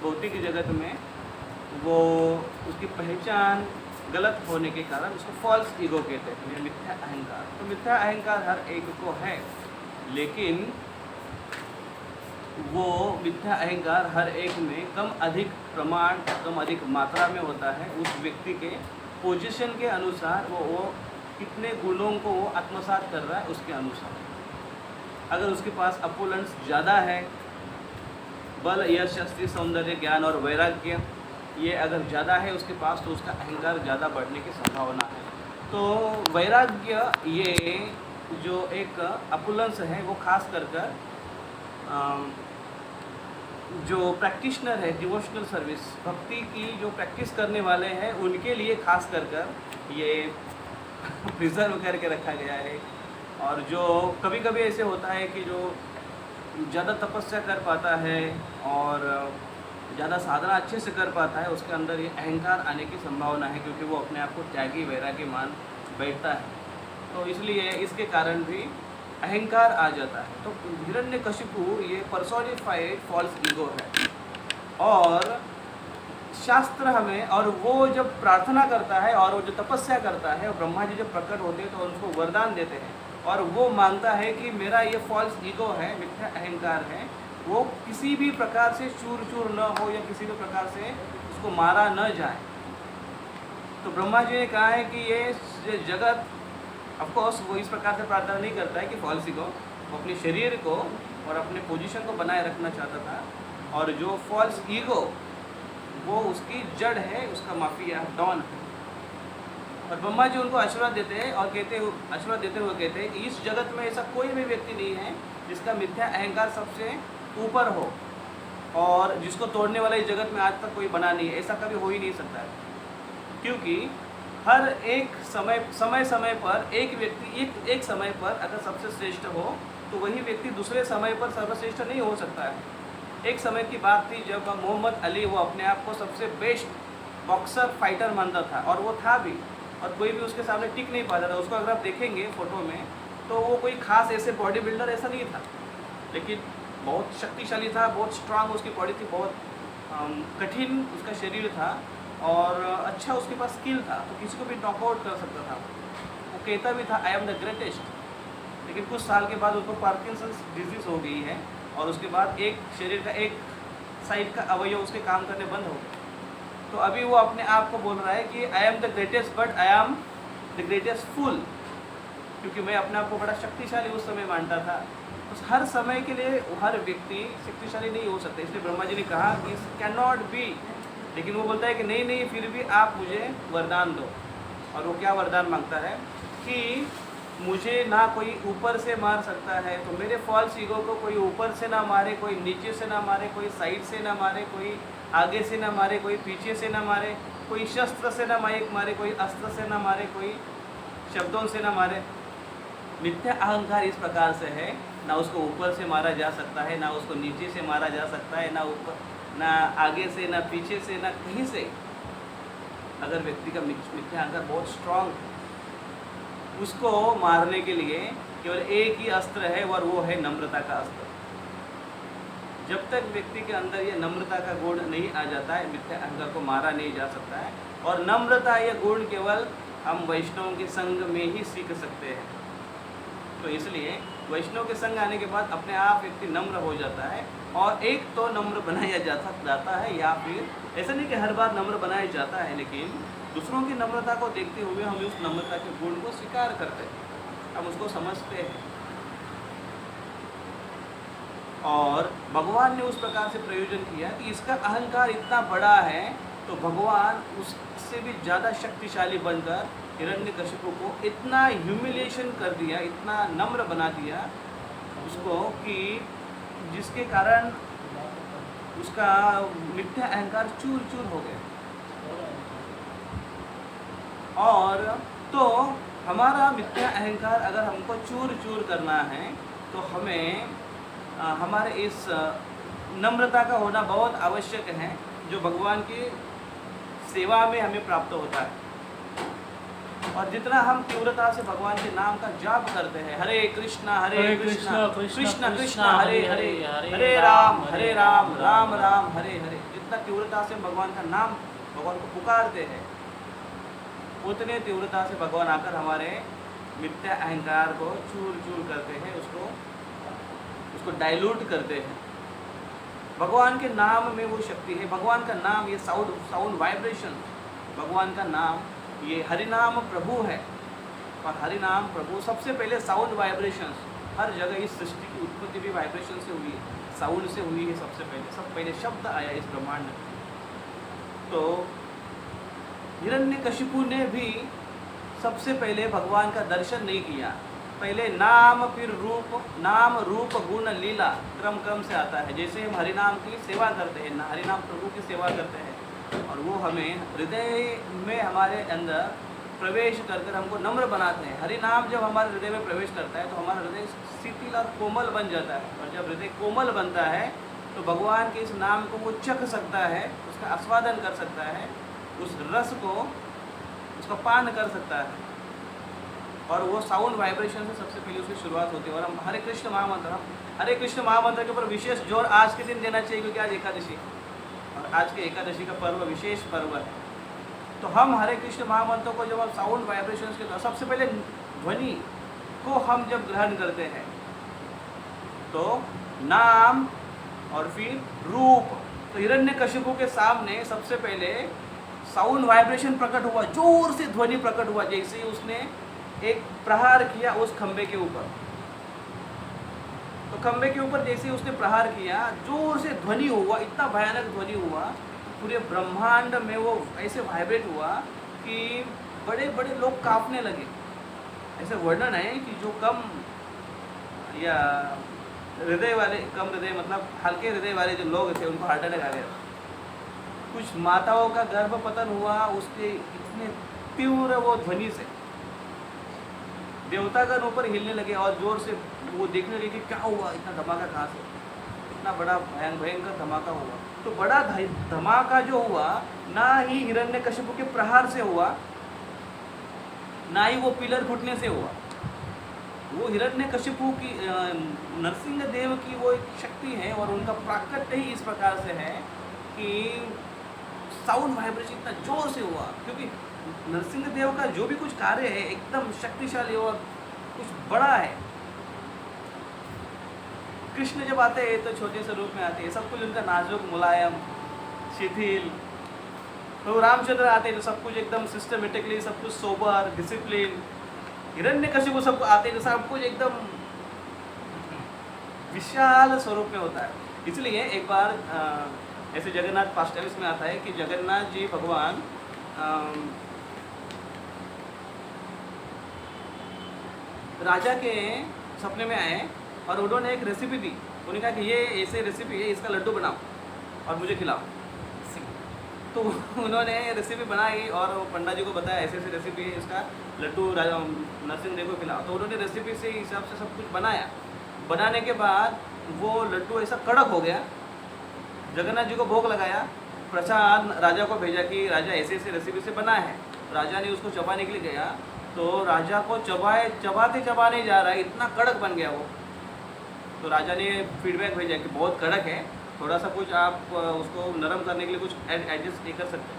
भौतिक जगत में वो उसकी पहचान गलत होने के कारण उसको फॉल्स ईगो कहते हैं, ये मिथ्या अहंकार। तो मिथ्या अहंकार हर एक को है, लेकिन वो मिथ्या अहंकार हर एक में कम अधिक प्रमाण, कम अधिक मात्रा में होता है। उस व्यक्ति के पोजीशन के अनुसार वो कितने गुणों को वो आत्मसात कर रहा है उसके अनुसार। अगर उसके पास अपोलेंस ज़्यादा है, बल, यश, शक्ति, सौंदर्य, ज्ञान और वैराग्य ये अगर ज़्यादा है उसके पास, तो उसका अहंकार ज़्यादा बढ़ने की संभावना है। तो वैराग्य ये जो एक अपोलेंस है वो खास कर जो प्रैक्टिशनर है, डिवोशनल सर्विस, भक्ति की जो प्रैक्टिस करने वाले हैं उनके लिए खास कर ये प्रिजर्व करके रखा गया है। और जो कभी कभी ऐसे होता है कि जो ज़्यादा तपस्या कर पाता है और ज़्यादा साधना अच्छे से कर पाता है, उसके अंदर ये अहंकार आने की संभावना है, क्योंकि वो अपने आप को त्यागी वैरागी मान बैठता है। तो इसलिए इसके कारण भी अहंकार आ जाता है। तो हिरण्यकशिपु ये पर्सोनिफाइड फॉल्स ईगो है। और शास्त्र हमें, और वो जब प्रार्थना करता है और वो जो तपस्या करता है, ब्रह्मा जी जब प्रकट होते हैं तो उनको वरदान देते हैं, और वो मांगता है कि मेरा ये फॉल्स ईगो है, मिथ्या अहंकार है, वो किसी भी प्रकार से चूर चूर न हो या किसी भी प्रकार से उसको मारा न जाए। तो ब्रह्मा जी ने कहा है कि ये जगत, ऑफकोर्स वो इस प्रकार से प्रार्थना नहीं करता है कि फॉल्स ईगो, वो अपने शरीर को और अपने पोजीशन को बनाए रखना चाहता था, और जो फॉल्स ईगो वो उसकी जड़ है, उसका माफिया डॉन है। और ब्रह्मा जी उनको आशीर्वाद देते हैं और आशीर्वाद देते हुए कहते हैं कि इस जगत में ऐसा कोई भी व्यक्ति नहीं है जिसका मिथ्या अहंकार सबसे ऊपर हो, और जिसको तोड़ने वाला इस जगत में आज तक कोई बना नहीं है, ऐसा कभी हो ही नहीं सकता है। क्योंकि हर एक समय पर एक व्यक्ति एक समय पर अगर सबसे श्रेष्ठ हो, तो वही व्यक्ति दूसरे समय पर सर्वश्रेष्ठ नहीं हो सकता है। एक समय की बात थी जब मोहम्मद अली वो अपने आप को सबसे बेस्ट बॉक्सर फाइटर मानता था, और वो था भी, और कोई भी उसके सामने टिक नहीं पाता था। उसको अगर आप देखेंगे फ़ोटो में, तो वो कोई खास ऐसे बॉडी बिल्डर ऐसा नहीं था, लेकिन बहुत शक्तिशाली था, बहुत स्ट्रांग उसकी बॉडी थी, बहुत कठिन उसका शरीर था, और अच्छा उसके पास स्किल था, तो किसी को भी नॉकआउट कर सकता था। वो कहता भी था आई एम द ग्रेटेस्ट। लेकिन कुछ साल के बाद उसको पार्किंसंस डिजीज़ हो गई है, और उसके बाद एक शरीर का एक साइड का अवयव उसके काम करने बंद हो गए। तो अभी वो अपने आप को बोल रहा है कि I am the greatest but I am the greatest fool, क्योंकि मैं अपने आप को बड़ा शक्तिशाली उस समय मानता था। तो हर समय के लिए हर व्यक्ति शक्तिशाली नहीं हो सकता, इसलिए ब्रह्मा जी ने कहा कि कैन नॉट बी। लेकिन वो बोलता है कि नहीं नहीं, फिर भी आप मुझे वरदान दो। और वो क्या वरदान मांगता है कि मुझे ना कोई ऊपर से मार सकता है, तो मेरे फॉल्स ईगो को कोई ऊपर से ना मारे, कोई नीचे से ना मारे, कोई साइड से ना मारे, कोई आगे से ना मारे, कोई पीछे से ना मारे, कोई शस्त्र से ना मारे, कोई अस्त्र से ना मारे, कोई शब्दों से ना मारे। मिथ्या अहंकार इस प्रकार से है, ना उसको ऊपर से मारा जा सकता है, ना उसको नीचे से मारा जा सकता है, ना ऊपर, ना आगे से, ना पीछे से, ना कहीं से। अगर व्यक्ति का मिथ्या अहंकार बहुत स्ट्रांग है, उसको मारने के लिए केवल एक ही अस्त्र है, और वो है नम्रता का अस्त्र। जब तक व्यक्ति के अंदर ये नम्रता का गुण नहीं आ जाता है, मिथ्या अहंकार को मारा नहीं जा सकता है। और नम्रता ये गुण केवल हम वैष्णव के संग में ही सीख सकते हैं। तो इसलिए वैष्णव के संग आने के बाद अपने आप व्यक्ति नम्र हो जाता है, और एक तो नम्र बनाया जाता है, या फिर ऐसा नहीं कि हर बार नम्र बनाया जाता है, लेकिन दूसरों की नम्रता को देखते हुए हम उस नम्रता के गुण को स्वीकार करते हैं, हम उसको समझते हैं। और भगवान ने उस प्रकार से प्रयोजन किया कि इसका अहंकार इतना बड़ा है, तो भगवान उससे भी ज़्यादा शक्तिशाली बनकर हिरण्यकशिपु को इतना ह्यूमिलिएशन कर दिया, इतना नम्र बना दिया उसको, कि जिसके कारण उसका मिथ्या अहंकार चूर चूर हो गया। और तो हमारा मिथ्या अहंकार अगर हमको चूर चूर करना है, तो हमें हमारे इस नम्रता का होना बहुत आवश्यक है, जो भगवान की सेवा में हमें प्राप्त होता है। और जितना हम तीव्रता से भगवान के नाम का जाप करते हैं, हरे कृष्णा कृष्णा कृष्णा हरे हरे, हरे राम राम राम हरे हरे, जितना तीव्रता से भगवान का नाम, भगवान को पुकारते हैं, उतने तीव्रता से भगवान आकर हमारे मिथ्या अहंकार को चूर चूर करते हैं, उसको डाइल्यूट करते हैं। भगवान के नाम में वो शक्ति है। भगवान का नाम, ये साउंड वाइब्रेशन, भगवान का नाम, ये हरिनाम प्रभु है। और हरिनाम प्रभु सबसे पहले साउंड वाइब्रेशंस, हर जगह इस सृष्टि की उत्पत्ति भी वाइब्रेशन से हुई है, साउंड से हुई है। सब पहले शब्द आया इस ब्रह्मांड में। तो हिरण्यकशिपु ने भी सबसे पहले भगवान का दर्शन नहीं किया। पहले नाम फिर रूप, नाम रूप गुण लीला क्रम से आता है। जैसे हम हरिनाम की सेवा करते हैं, हरिनाम प्रभु की सेवा करते हैं, और वो हमें हृदय में हमारे अंदर प्रवेश कर हमको नम्र बनाते हैं। हरिनाम जब हमारे हृदय में प्रवेश करता है तो हमारा हृदय शिथिल और कोमल बन जाता है, और जब हृदय कोमल बनता है तो भगवान के इस नाम को वो चख सकता है, उसका आस्वादन कर सकता है, उस रस को, उसका पान कर सकता है। और वो साउंड वाइब्रेशन से सबसे पहले उसकी शुरुआत होती है। और हम हरे कृष्ण महामंत्र के ऊपर विशेष जोर आज के दिन देना चाहिए, क्योंकि आज एकादशी, और आज के एकादशी का पर्व विशेष पर्व है। तो हम हरे कृष्ण महामंत्र को जब हम साउंड वाइब्रेशन के द्वारा, सबसे पहले ध्वनि को हम जब ग्रहण करते हैं तो नाम और फिर रूप। तो हिरण्यकशिपु के सामने सबसे पहले साउंड वाइब्रेशन प्रकट हुआ, जोर से ध्वनि प्रकट हुआ, जैसे ही उसने एक प्रहार किया उस खंबे के ऊपर। तो खंबे के ऊपर जैसे ही उसने प्रहार किया, जोर से ध्वनि हुआ, इतना भयानक ध्वनि हुआ, पूरे ब्रह्मांड में वो ऐसे वाइब्रेट हुआ कि बड़े बड़े लोग कांपने लगे। ऐसे वर्णन है कि जो कम या हृदय वाले, कम हृदय मतलब हल्के हृदय वाले जो लोग थे, उनको हार्ट अटैक आ गया। कुछ माताओं का गर्भ पतन हुआ उसके इतने तीव्र वो ध्वनि से। देवतागण ऊपर हिलने लगे और जोर से वो देखने लगे कि क्या हुआ, इतना धमाका कहाँ से, इतना बड़ा भयंकर धमाका हुआ। तो बड़ा धमाका जो हुआ, ना ही हिरण्यकशिपु के प्रहार से हुआ, ना ही वो पिलर फूटने से हुआ। वो हिरण्यकशिपु की, नरसिंह देव की वो एक शक्ति है, और उनका प्राकट्य ही इस प्रकार से है कि साउंड वाइब्रेशन इतना जोर से हुआ, क्योंकि नरसिंह देव का जो भी कुछ कार्य है एकदम शक्तिशाली और कुछ बड़ा है। कृष्ण जब आते हैं तो छोटे से रूप में आते हैं, सब कुछ उनका नाजुक, मुलायम, शिथिल। तो रामचंद्र आते हैं तो सब कुछ एकदम सिस्टमेटिकली, सब कुछ सोबर, डिसिप्लिन। हिरण्यकशिपु सब आते हैं तो सब कुछ एकदम विशाल स्वरूप में होता है। इसलिए एक बार ऐसे जगन्नाथ पास्टर्स में आता है कि जगन्नाथ जी भगवान राजा के सपने में आए और उन्होंने एक रेसिपी दी। उन्होंने कहा कि ये ऐसे रेसिपी है, इसका लड्डू बनाओ और मुझे खिलाओ। तो उन्होंने रेसिपी बनाई और पंडा जी को बताया ऐसे ऐसे रेसिपी है, इसका लड्डू राजा नरसिंह देव को खिलाओ। तो उन्होंने रेसिपी से हिसाब से सब कुछ बनाया। बनाने के बाद वो लड्डू ऐसा कड़क हो गया। जगन्नाथ जी को भोग लगाया, प्रसाद राजा को भेजा कि राजा ऐसे ऐसे रेसिपी से बना है। राजा ने उसको चबाने के लिए गया तो राजा को चबाते चबाने जा रहा है, इतना कड़क बन गया वो। तो राजा ने फीडबैक भेजा कि बहुत कड़क है, थोड़ा सा कुछ आप उसको नरम करने के लिए कुछ एडजस्ट नहीं कर सकते।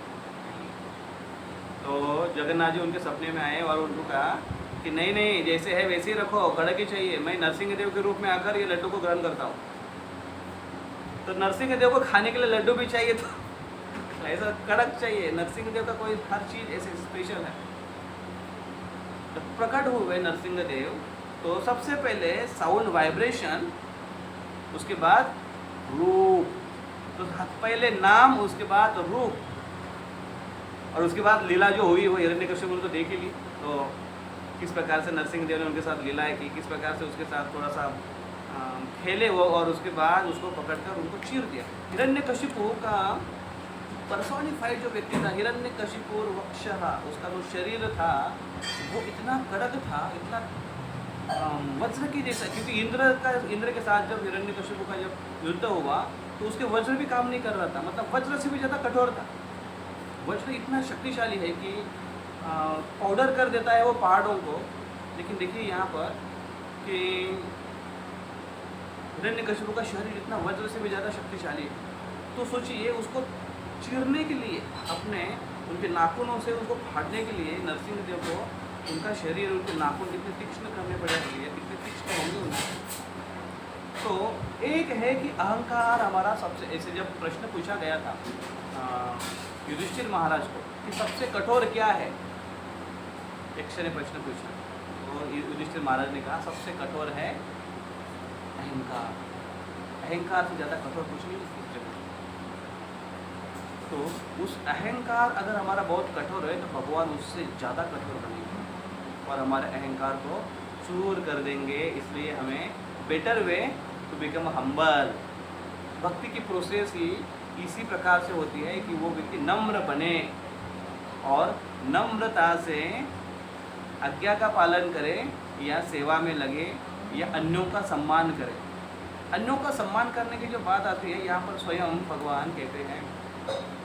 तो जगन्नाथ जी उनके सपने में आए और उनको कहा कि नहीं नहीं, जैसे है वैसे ही रखो, कड़क ही चाहिए। मैं नरसिंह देव के रूप में आकर ये लड्डू को ग्रहण करता हूँ। तो नरसिंह देव को खाने के लिए लड्डू भी चाहिए, तो ऐसा कड़क चाहिए। नरसिंह देव का कोई हर चीज़ ऐसे स्पेशल है। तो प्रकट हुए नरसिंह देव, तो सबसे पहले साउंड वाइब्रेशन, उसके बाद रूप। तो पहले नाम, उसके बाद रूप, और उसके बाद लीला जो हुई वो हिरण्यकशिपु ने तो देख ही ली। तो किस प्रकार से नरसिंह देव ने उनके साथ लीलाएं की, किस प्रकार से उसके साथ थोड़ा सा खेले वो, और उसके बाद उसको पकड़कर उनको चीर दिया। हिरण्यकशिपु का पर्सोनिफाइड जो व्यक्ति था, हिरण्यकशिपु वक्षः, उसका जो शरीर था वो इतना कड़क था, इतना वज्र की जैसा। क्योंकि इंद्र के साथ जब हिरण्यकशिपु का जब युद्ध हुआ तो उसके वज्र भी काम नहीं कर रहा था, मतलब वज्र से भी ज़्यादा कठोर था। वज्र इतना शक्तिशाली है कि पाउडर कर देता है वो पहाड़ों को। लेकिन देखिए यहाँ पर कि हिरण्यकशिपु का शरीर इतना वज्र से भी ज़्यादा शक्तिशाली है। तो सोचिए उसको चीरने के लिए अपने उनके नाखूनों से उसको फाड़ने के लिए नरसिंहदेव को उनका शरीर उनके नाखून कितने तीक्ष्ण करने पड़ेंगे, कितने तीक्ष्ण होंगे उनके। तो एक है कि अहंकार हमारा सबसे, ऐसे जब प्रश्न पूछा गया था युधिष्ठिर महाराज को कि सबसे कठोर क्या है, यक्ष ने प्रश्न पूछा तो युधिष्ठिर महाराज ने कहा सबसे कठोर है अहंकार। अहंकार से ज़्यादा कठोर कुछ नहीं इस जगत। तो उस अहंकार अगर हमारा बहुत कठोर है तो भगवान उससे ज़्यादा कठोर बनेंगे और हमारे अहंकार को चूर कर देंगे। इसलिए हमें better way to become humble. भक्ति की प्रोसेस ही इसी प्रकार से होती है कि वो व्यक्ति नम्र बने और नम्रता से आज्ञा का पालन करे या सेवा में लगे या अन्यों का सम्मान करे। अन्यों का सम्मान करने की जो बात आती है यहाँ पर स्वयं भगवान कहते हैं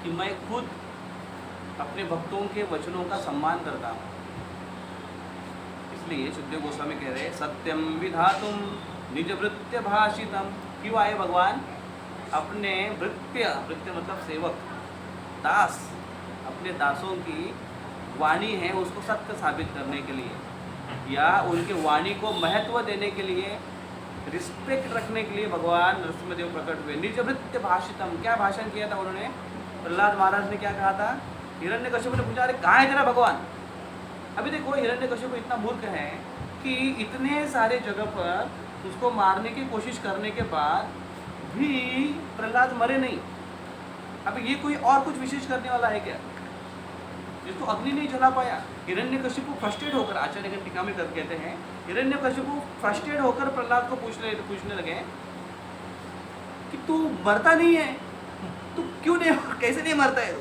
कि मैं खुद अपने भक्तों के वचनों का सम्मान करता हूँ। इसलिए सुखदेव गोस्वामी कह रहे हैं सत्यम विधातुम निज वृत्य भाषितम। क्यों आए भगवान? अपने वृत्य, वृत्य मतलब सेवक, दास, अपने दासों की वाणी है उसको सत्य साबित करने के लिए या उनके वाणी को महत्व देने के लिए, रिस्पेक्ट रखने के लिए भगवान नरसिंहदेव प्रकट हुए। निज वृत्य भाषितम, क्या भाषण किया था उन्होंने? प्रहलाद महाराज ने क्या कहा था? हिरण्यकशिपु ने पूछा अरे कहाँ है तेरा भगवान? अभी देखो हिरण्यकशिपु इतना मूर्ख है कि इतने सारे जगह पर उसको मारने की कोशिश करने के बाद भी प्रहलाद मरे नहीं। अब ये कोई और कुछ विशेष करने वाला है क्या जिसको अग्नि नहीं जला पाया? हिरण्यकशिपु फ्रस्ट्रेट होकर, आचार्य टीका में कर कहते हैं हिरण्यकशिपु फ्रस्ट्रेट होकर प्रहलाद को पूछने लगे कि तू मरता नहीं है, तू क्यों नहीं, कैसे नहीं मरता है?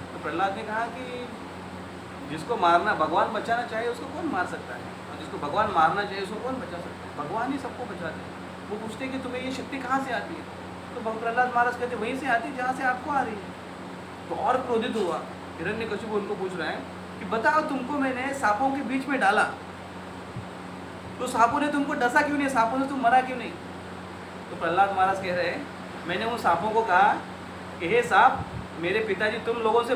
तो प्रहलाद ने कहा कि जिसको मारना भगवान बचाना चाहे उसको कौन मार सकता है, और जिसको भगवान मारना चाहे उसको कौन बचा सकता है? भगवान ही सबको बचाते हैं। वो पूछते कि तुम्हें ये शक्ति कहाँ से आती है? तो प्रहलाद महाराज कहते वहीं से आती है जहाँ से आपको आ रही है। तो और क्रोधित हुआ हिरण्यकशिपु, उनको पूछ रहा है कि बताओ तुमको मैंने सांपों के बीच में डाला तो सांपों ने तुमको डसा क्यों नहीं, सांपों ने तुम मरा क्यों नहीं? तो प्रहलाद महाराज कह रहे हैं मैंने उन सांपों को कहा कि हे सांप, मेरे पिताजी तुम लोगों से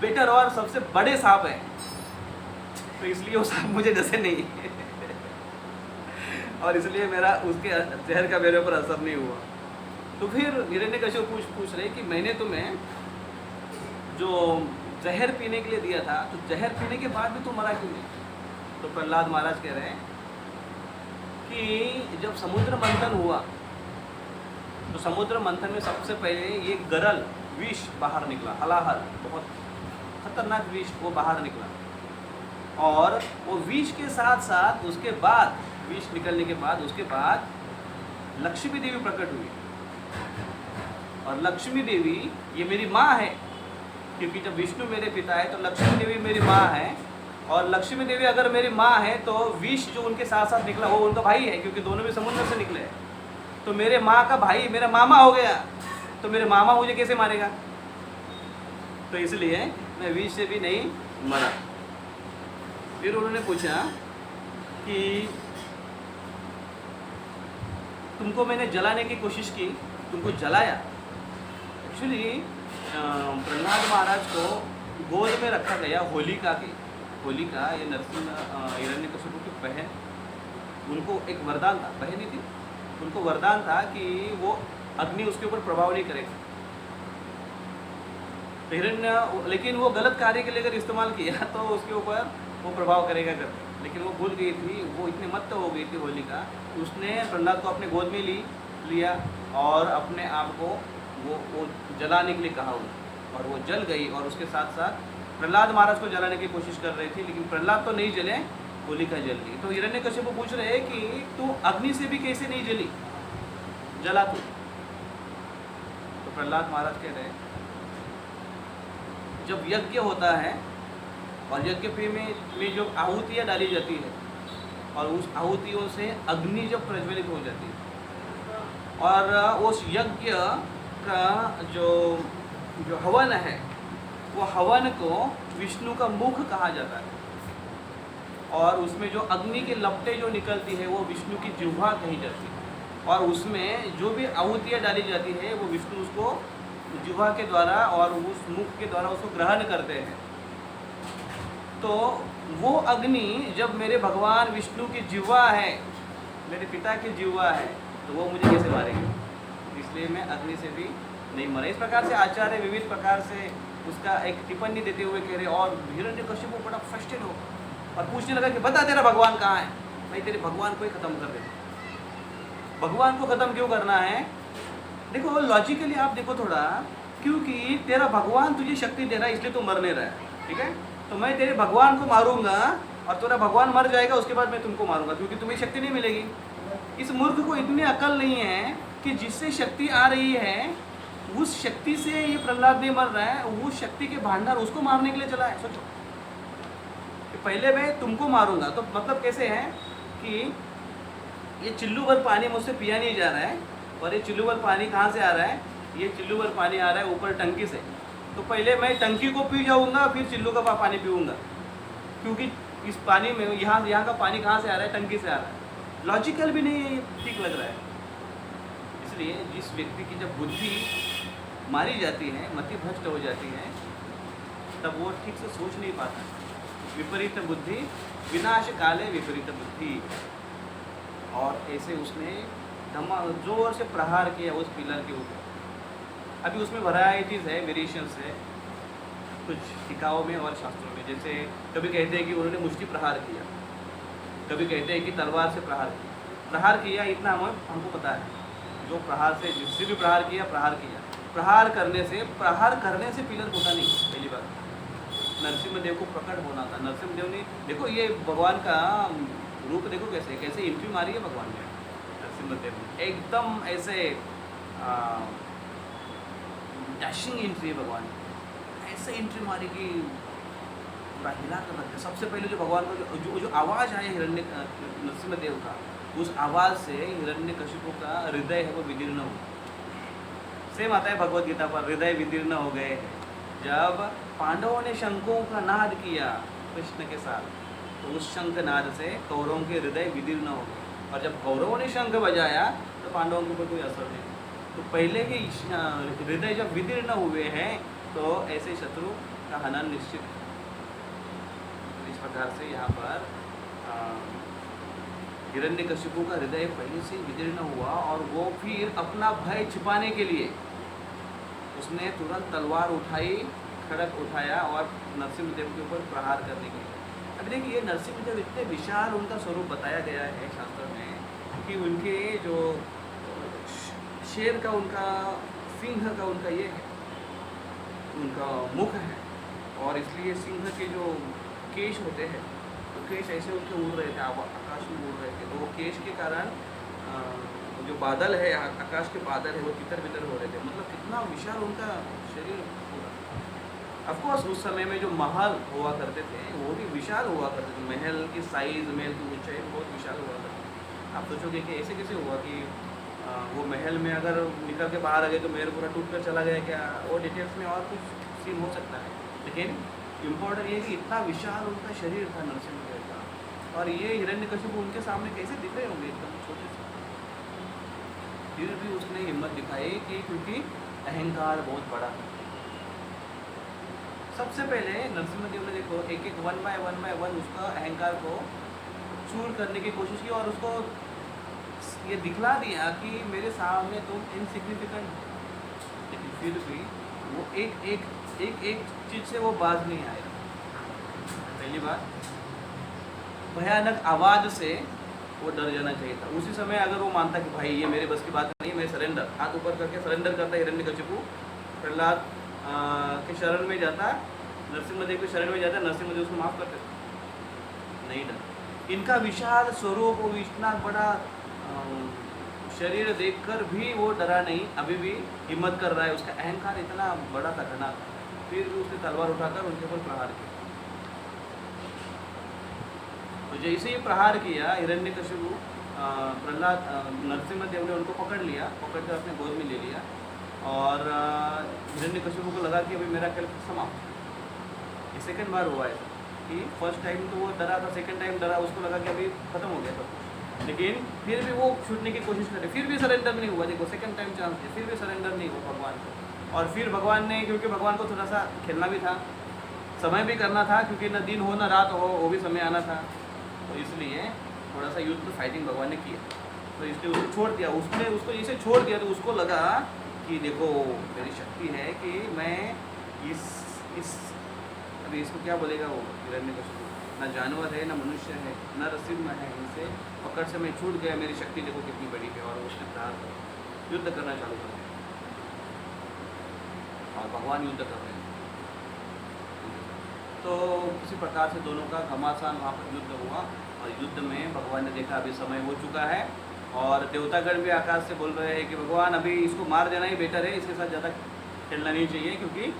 बेटर और सबसे बड़े सांप हैं, तो इसलिए वो सांप मुझे डसे नहीं और इसलिए मेरा उसके जहर का मेरे ऊपर असर नहीं हुआ। तो फिर हिरण्यकशिपु पूछ रहे कि मैंने तुम्हें जो जहर पीने के लिए दिया था तो जहर पीने के बाद भी तुम मरा क्यों नहीं? तो प्रहलाद महाराज कह रहे हैं कि जब समुद्र मंथन हुआ तो समुद्र मंथन में सबसे पहले ये गरल विष बाहर निकला, हलाहल, बहुत खतरनाक विष वो बाहर निकला। और वो विष के साथ साथ उसके बाद, विष निकलने के बाद उसके बाद लक्ष्मी देवी प्रकट हुई। और लक्ष्मी देवी ये मेरी माँ है, क्योंकि जब विष्णु मेरे पिता है तो लक्ष्मी देवी मेरी माँ है। और लक्ष्मी देवी अगर मेरी माँ है तो विष जो उनके साथ साथ निकला वो उनका भाई है, क्योंकि दोनों भी समुद्र से निकले हैं। तो मेरे माँ का भाई मेरा मामा हो गया, तो मेरे मामा मुझे कैसे मारेगा? तो इसलिए मैं विष से भी नहीं मरा। फिर उन्होंने पूछा कि तुमको मैंने जलाने की कोशिश की, तुमको जलाया? एक्चुअली प्रहलाद महाराज को गोद में रखा गया होलिका की। होलिका ये नरसिंह हिरण्यकशिपु की बहन, उनको एक वरदान था, बहन ही थी, उनको वरदान था कि वो अग्नि उसके ऊपर प्रभाव नहीं करेगा। तो हिरण्य, लेकिन वो गलत कार्य के लिए अगर इस्तेमाल किया तो उसके ऊपर वो प्रभाव करेगा कर, लेकिन वो भूल गई थी, वो इतनी मत्त हो गई थी होलिका, उसने प्रहलाद को अपने गोद में लिया और अपने आप को वो जलाने के लिए कहा उन्हें, और वो जल गई। और उसके साथ साथ प्रहलाद महाराज को जलाने की कोशिश कर रही थी, लेकिन प्रहलाद तो नहीं जले, होलिका जल गई। तो हिरण्यकशिपु पूछ रहे हैं कि तू अग्नि से भी कैसे नहीं जली, जला तू? तो प्रहलाद महाराज कह रहे हैं जब यज्ञ होता है और यज्ञ में जो आहुतियाँ डाली जाती है और उस आहुतियों से अग्नि जब प्रज्वलित हो जाती है और उस यज्ञ का जो हवन है वो हवन को विष्णु का मुख कहा जाता है, और उसमें जो अग्नि के लपटें जो निकलती है वो विष्णु की जिह्वा कही जाती है, और उसमें जो भी आहुतियाँ डाली जाती है वो विष्णु उसको जिह्वा के द्वारा और उस मुख के द्वारा उसको ग्रहण करते हैं। तो वो अग्नि जब मेरे भगवान विष्णु की जिह्वा है, मेरे पिता की जिह्वा है, तो वो मुझे कैसे मारेंगे? इसलिए मैं अग्नि से भी नहीं मरा। इस प्रकार से आचार्य विविध प्रकार से उसका एक टिप्पणी देते हुए कह रहे, और हिरण्यकशिपु बड़ा फ्रस्ट्रेट हो और पूछने लगा कि बता तेरा भगवान कहाँ है? भाई तेरे भगवान को ही खत्म कर दे। भगवान को खत्म क्यों करना है? देखो लॉजिकली आप देखो थोड़ा, क्योंकि तेरा भगवान तुझे शक्ति दे रहा है इसलिए तू मर नहीं रहा है, ठीक है? तो मैं तेरे भगवान को मारूंगा और तेरा भगवान मर जाएगा, उसके बाद मैं तुमको मारूंगा, क्योंकि तुम्हें शक्ति नहीं मिलेगी। इस मूर्ख को इतनी अकल नहीं है कि जिससे शक्ति आ रही है उस शक्ति से ये प्रहलाद नहीं मर रहा है, उस शक्ति के भांडार उसको मारने के लिए चला है। सोचो कि पहले मैं तुमको मारूंगा, तो मतलब कैसे है कि ये चिल्लू भर पानी मुझसे पिया नहीं जा रहा है, और ये चिल्लू भर पानी कहाँ से आ रहा है? ये चिल्लू भर पानी आ रहा है ऊपर टंकी से। तो पहले मैं टंकी को पी जाऊँगा, फिर चिल्लू का पानी पीऊँगा, क्योंकि इस पानी में यहाँ का पानी कहाँ से आ रहा है? टंकी से आ रहा है। लॉजिकल भी नहीं है, ठीक लग रहा है। इसलिए जिस व्यक्ति की जब बुद्धि मारी जाती है, मति भ्रष्ट हो जाती है, तब वो ठीक से सोच नहीं पाता। विपरीत बुद्धि विनाश काले विपरीत बुद्धि। और ऐसे उसने जोर से प्रहार किया उस पिलर के ऊपर। अभी उसमें वैरायटीज़ है, वेरिएशंस है कुछ टिकाओं में और शास्त्रों में। जैसे कभी कहते हैं कि उन्होंने मुष्टि प्रहार किया, कभी कहते हैं कि तलवार से प्रहार किया। प्रहार किया इतना हमको पता है, जो प्रहार से जिससे भी प्रहार किया प्रहार करने से पिलर होता नहीं। पहली बात नरसिम्हा देव को प्रकट होना था। नरसिम्हा देव ने देखो ये भगवान का रूप देखो कैसे एंट्री मारी है भगवान ने। नरसिम्हा देव ने एकदम ऐसे डैशिंग एंट्री है भगवान ने, ऐसे एंट्री मारी कि पूरा हिला कर रखते। सबसे पहले जो भगवान का जो आवाज़ आया नरसिम्हा देव का, उस आवाज़ से हिरण्यकशिपु का हृदय है वो विदीर्ण हुआ। सेम आता है भगवद गीता पर, हृदय विदीर्ण हो गए। जब पांडवों ने शंखों का नाद किया कृष्ण के साथ, तो उस शंख नाद से कौरवों के हृदय विदीर्ण हो गए। और जब कौरवों ने शंख बजाया तो पांडवों के ऊपर कोई असर नहीं। तो पहले ही हृदय जब विदीर्ण हुए हैं तो ऐसे शत्रु का हनन निश्चित है। तो इस प्रकार से यहाँ पर हिरण्यकशिपु का हृदय पहले से विदीर्ण हुआ, और वो फिर अपना भय छिपाने के लिए उसने तुरंत तलवार उठाई, खड़ग उठाया और नरसिम्हदेव के ऊपर प्रहार करने के लिए। अब देखिए नरसिम्हदेव इतने विशाल उनका स्वरूप बताया गया है शास्त्र में कि उनके जो शेर का, उनका सिंह का उनका ये है, उनका मुख है, और इसलिए सिंह के जो केश होते हैं तो केश ऐसे उनके उड़ रहे थे, आकाश में उड़ रहे थे। तो वो केश के कारण जो बादल है, आकाश के बादल है, वो तितर बितर हो रहे थे। मतलब कितना विशाल उनका शरीर पूरा। ऑफकोर्स उस समय में जो महल हुआ करते थे वो भी विशाल हुआ करते थे। महल की साइज़, महल की ऊंचाई बहुत विशाल हुआ करती। आप सोचोगे कि ऐसे कैसे हुआ कि वो महल में अगर निकल के बाहर आ गए तो महल पूरा टूट कर चला गया क्या? वो डिटेल्स में और कुछ सीन हो सकता है, लेकिन इम्पोर्टेंट ये कि इतना विशाल उनका शरीर था नरसिम्हदेव का। और ये हिरण्यकशिपु उनके सामने कैसे दिख रहे होंगे, एकदम छोटे से। फिर भी उसने हिम्मत दिखाई कि क्योंकि अहंकार बहुत बड़ा है। सबसे पहले नरसिम्हदेव ने देखो एक एक वन बाय वन उसका अहंकार को चूर करने की कोशिश की, और उसको ये दिखला दिया कि मेरे सामने तुम इनसिग्निफिकेंट हो। लेकिन फिर भी वो एक चीज़ से वो बाज नहीं आया। पहली बात, भयानक आवाज़ से वो डर जाना चाहिए था। उसी समय अगर वो मानता कि भाई ये मेरे बस की बात नहीं, मैं सरेंडर, हाथ ऊपर करके सरेंडर करता हिरण्यकशिपु, प्रहलाद के शरण में जाता, नरसिम्हदेव के शरण में जाता, नरसिम्हदेव उसको माफ़ करते नहीं डर। इनका विशाल स्वरूप, वो इतना बड़ा शरीर देखकर भी वो डरा नहीं, अभी भी हिम्मत कर रहा है। उसका अहंकार इतना बड़ा था, घना था। फिर भी उसने तलवार उठाकर उनके ऊपर प्रहार किया। तो जैसे ही प्रहार किया हिरण्यकशिपु, प्रहलाद नरसिम्हदेव ने उनको पकड़ लिया, पकड़कर अपने गोद में ले लिया, और हिरण्यकशिपु को लगा कि अभी मेरा खेल समाप्त। ये सेकंड बार हुआ है कि फर्स्ट टाइम तो वो डरा था, सेकंड टाइम डरा, उसको लगा कि अभी ख़त्म हो गया सब कुछ, लेकिन फिर भी वो छूटने की कोशिश करे, फिर भी सरेंडर नहीं हुआ। देखो सेकंड टाइम चांस दिया, फिर भी सरेंडर नहीं हुआ भगवान को। और फिर भगवान ने, क्योंकि भगवान को थोड़ा सा खेलना भी था, समय भी करना था, क्योंकि न दिन हो न रात हो, वो भी समय आना था, तो इसलिए थोड़ा सा युद्ध फाइटिंग भगवान ने किया। तो इसलिए उसको छोड़ दिया। उसने उसको इसे छोड़ दिया तो उसको लगा कि देखो मेरी शक्ति है कि मैं इस अभी इसको क्या बोलेगा वो हिरण्यकशिपु, ना जानवर है, ना मनुष्य है, ना नरसिंह है, इनसे पकड़ से मैं छूट गया, मेरी शक्ति देखो कितनी बड़ी है। और उसने प्रहार युद्ध करना चालू कर दिया और भगवान युद्ध कर रहे हैं। तो किसी प्रकार से दोनों का घमासान वहाँ पर युद्ध हुआ, और युद्ध में भगवान ने देखा अभी समय हो चुका है, और देवतागण भी आकाश से बोल रहे हैं कि भगवान अभी इसको मार देना ही बेटर है, इसके साथ ज़्यादा खेलना नहीं चाहिए, क्योंकि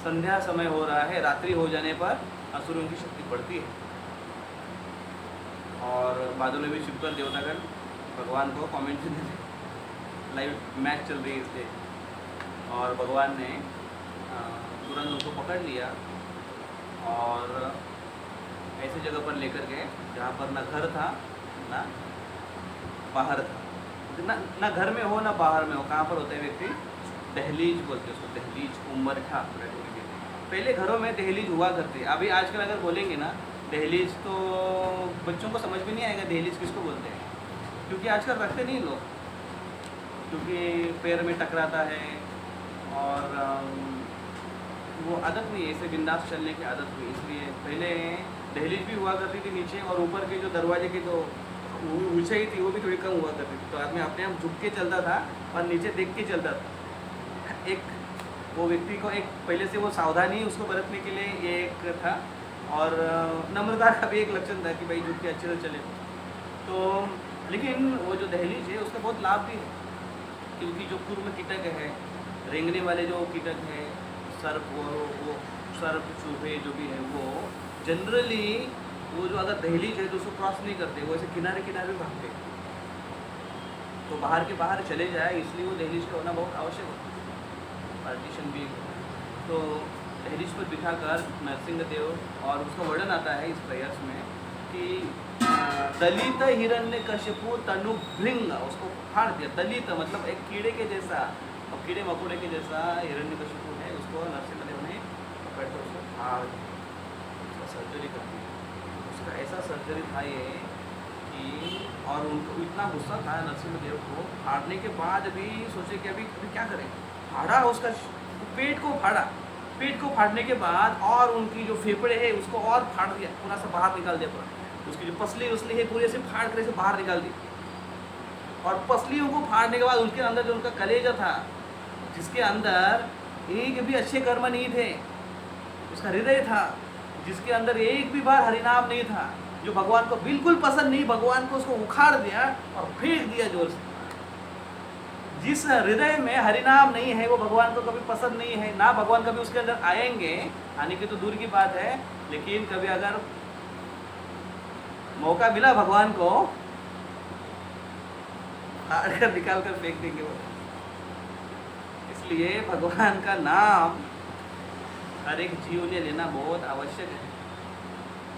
संध्या समय हो रहा है, रात्रि हो जाने पर असुरों की शक्ति बढ़ती है। और बादलों में छिपकर देवतागण भगवान को कमेंट्री दे रहे, लाइव मैच चल रही है इसलिए, और भगवान ने तुरंत उनको पकड़ लिया और ऐसी जगह पर लेकर गए जहाँ पर ना घर था ना बाहर था, ना घर में हो ना बाहर में हो। कहाँ पर होते हैं व्यक्ति? दहलीज बोलते हैं उसको, दहलीज, उम्बरठा। पहले घरों में दहलीज हुआ करती है। अभी आजकल अगर बोलेंगे ना दहलीज तो बच्चों को समझ में नहीं आएगा दहलीज किसको बोलते हैं, क्योंकि आजकल रखते नहीं लोग, क्योंकि पैर में टकराता है और वो आदत नहीं है, ऐसे बिंदास चलने की आदत हुई। इसलिए पहले दहलीज भी हुआ करती थी नीचे, और ऊपर के जो दरवाजे की जो ऊंचाई थी वो भी थोड़ी कम हुआ करती थी, तो आदमी अपने आप झुक के चलता था और नीचे देख के चलता था। एक वो व्यक्ति को एक पहले से वो सावधानी उसको बरतने के लिए ये एक था, और नम्रता का भी एक लक्षण था कि भाई झुक के अच्छे से चले। तो लेकिन वो जो दहलीज है उसका बहुत लाभ भी है, क्योंकि जो पूर्व में कीटक है, रेंगने वाले जो कीटक है, सर्प, वो सर्प चूहे जो भी है, वो जनरली वो जो अगर दहलीज है तो उसको क्रॉस नहीं करते, वो ऐसे किनारे किनारे भागते, तो बाहर के बाहर चले जाए, इसलिए वो दहलीज का होना बहुत आवश्यक होता है, पार्टीशन भी। तो दहलीज पर बिठाकर नरसिंहदेव, और उसका वर्णन आता है इस प्रयास में कि दलित हिरण्यकशिपु तनु भृंग, उसको फाड़ दिया। दलित मतलब एक कीड़े के जैसा, और कीड़े मकोड़े के जैसा हिरण्यकशिपु है, उसको नरसिंहदेव ने पकड़ कर उसको फाड़ दिया, उसका सर्जरी कर दी। उसका ऐसा सर्जरी था ये कि, और उनको इतना गुस्सा था नरसिंहदेव को, फाड़ने के बाद भी सोचे कि अभी क्या करें, फाड़ा उसका पेट को फाड़ा, पेट को फाड़ने के बाद और उनकी जो फेफड़े है उसको और फाड़ दिया, पूरा सा बाहर निकाल दिया, पूरा उसकी जो पसली उसली है पूरे से फाड़ कर से बाहर निकाल दी। और पसलियों को फाड़ने के बाद उनके अंदर जो उनका कलेजा था, जिसके अंदर एक भी अच्छे कर्म नहीं थे, उसका हृदय था जिसके अंदर एक भी बार हरिनाम नहीं था, जो भगवान को बिल्कुल पसंद नहीं, भगवान को उसको उखाड़ दिया और फेंक दिया जोर से। जिस हृदय में हरिनाम नहीं है वो भगवान को कभी पसंद नहीं है, ना भगवान कभी उसके अंदर आएंगे, आने की तो दूर की बात है, लेकिन कभी अगर मौका मिला भगवान को, फाड़ कर निकाल कर फेंक देंगे वो। इसलिए भगवान का नाम हर एक जीव ने लेना बहुत आवश्यक है।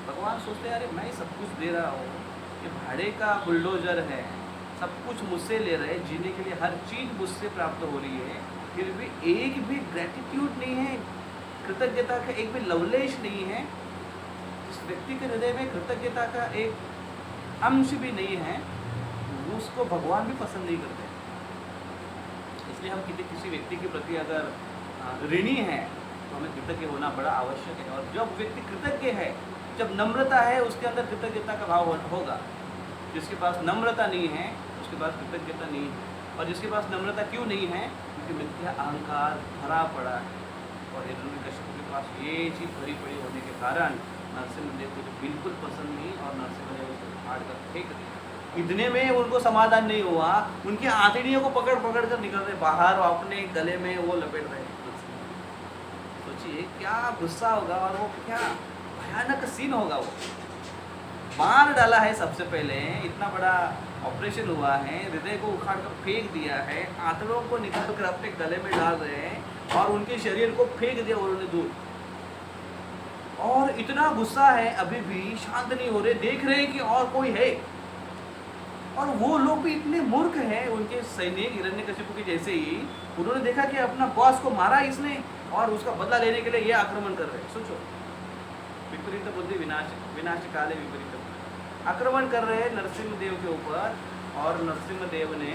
भगवान सोचते हैं अरे मैं सब कुछ दे रहा हूँ, ये भाड़े का बुलडोजर है, सब कुछ मुझसे ले रहे, जीने के लिए हर चीज़ मुझसे प्राप्त हो रही है, फिर भी एक भी ग्रेटिट्यूड नहीं है, कृतज्ञता का एक भी लवलेश नहीं है। जिस व्यक्ति के हृदय में कृतज्ञता का एक अंश भी नहीं है, उसको भगवान भी पसंद नहीं करते। इसलिए हम किसी व्यक्ति के प्रति अगर ऋणी हैं तो हमें कृतज्ञ होना बड़ा आवश्यक है। और जब व्यक्ति कृतज्ञ है, जब नम्रता है, उसके अंदर कृतज्ञता का भाव होगा। जिसके पास नम्रता नहीं है उसके पास कृतज्ञता नहीं है। और जिसके पास नम्रता क्यों नहीं है? क्योंकि मिथ्या अहंकार भरा पड़ा है, और हिरण्यकशिपु के पास ये चीज़ भरी पड़ी होने के कारण नरसिंहदेव को बिल्कुल पसंद नहीं, और नरसिंहदेव उसको फाड़ कर फेंक दिया। इतने में उनको समाधान नहीं हुआ, उनकी आंतड़ियों को पकड़ पकड़ कर निकल रहे बाहर, और अपने गले में वो लपेट रहे। सोचिए क्या गुस्सा होगा, और वो क्या भयानक सीन होगा। वो मार डाला है सबसे पहले, इतना बड़ा ऑपरेशन हुआ है, हृदय को उखाड़ कर फेंक दिया है, आंतड़ों को निकाल कर अपने गले में डाल रहे हैं, और उनके शरीर को फेंक दिया उन्होंने दूर। और इतना गुस्सा है, अभी भी शांत नहीं हो रहे, देख रहे हैं कि और कोई है। और वो लोग भी इतने मूर्ख हैं, उनके सैनिक हिरण्यकशिपु के जैसे ही, उन्होंने देखा कि अपना बॉस को मारा इसने और उसका बदला लेने के लिए ये आक्रमण कर रहे हैं। सोचो, विपरीत बुद्धि विनाश, विनाश काले विपरीत बुद्धि। आक्रमण कर रहे हैं नरसिंहदेव के ऊपर, और नरसिंहदेव ने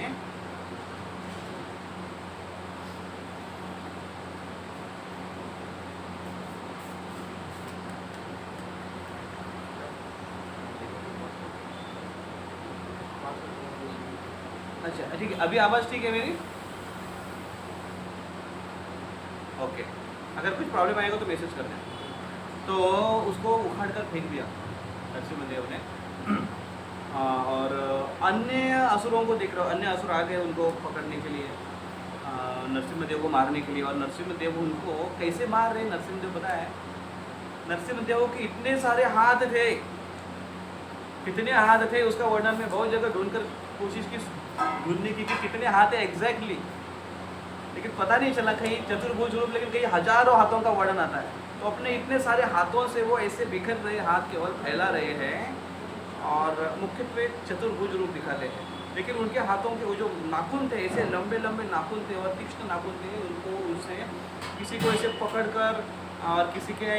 अच्छा ठीक है, अभी आवाज़ ठीक है मेरी? ओके, अगर कुछ प्रॉब्लम आएगा तो मैसेज कर दें। तो उसको उखाड़ कर फेंक दिया नरसिंहदेव ने। और अन्य असुरों को देख रहा हूँ, अन्य असुर आ गए उनको पकड़ने के लिए, नरसिंहदेव को मारने के लिए। और नरसिंहदेव उनको कैसे मार रहे, नरसिंहदेव पता है? नरसिंहदेव के इतने सारे हाथ थे, कितने हाथ थे उसका वर्णन में बहुत जगह ढूंढकर कोशिश की, ढूंढने की कि कितने हाथ है एग्जैक्टली, लेकिन पता नहीं चला। कहीं चतुर्भुज रूप, लेकिन कहीं हजारों हाथों का वर्णन आता है। तो अपने इतने सारे हाथों से वो ऐसे बिखर रहे, हाथ केवल फैला रहे हैं और मुख्यत्वे चतुर्भुज रूप दिखाते हैं। लेकिन उनके हाथों के वो जो नाखून थे, ऐसे लंबे लंबे नाखून थे और तीक्ष्ण नाखून थे, उनको उससे किसी को ऐसे पकड़कर और किसी के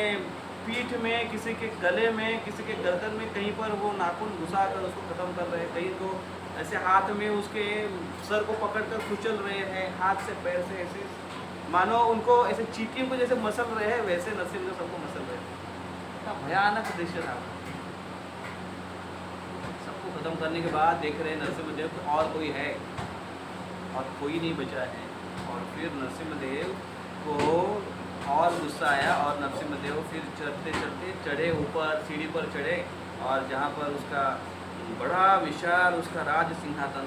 पीठ में, किसी के गले में, किसी के गर्दन में, कहीं पर वो नाखून घुसा कर उसको ख़त्म कर रहे हैं। कहीं तो ऐसे हाथ में उसके सर को पकड़कर कुचल रहे हैं, हाथ से पैर से ऐसे, मानो उनको ऐसे चींटियों को जैसे मसल रहे हैं, वैसे नरसिंहदेव सबको मसल रहे हैं। इतना भयानक दृश्य था। सबको ख़त्म करने के बाद देख रहे हैं नरसिंहदेव कि और कोई है, और कोई नहीं बचा है। और फिर नरसिंहदेव को और गुस्सा आया, और नरसिंहदेव फिर चढ़ते चढ़ते चढ़े ऊपर, सीढ़ी पर चढ़े, और जहाँ पर उसका बड़ा विशाल उसका राज सिंहासन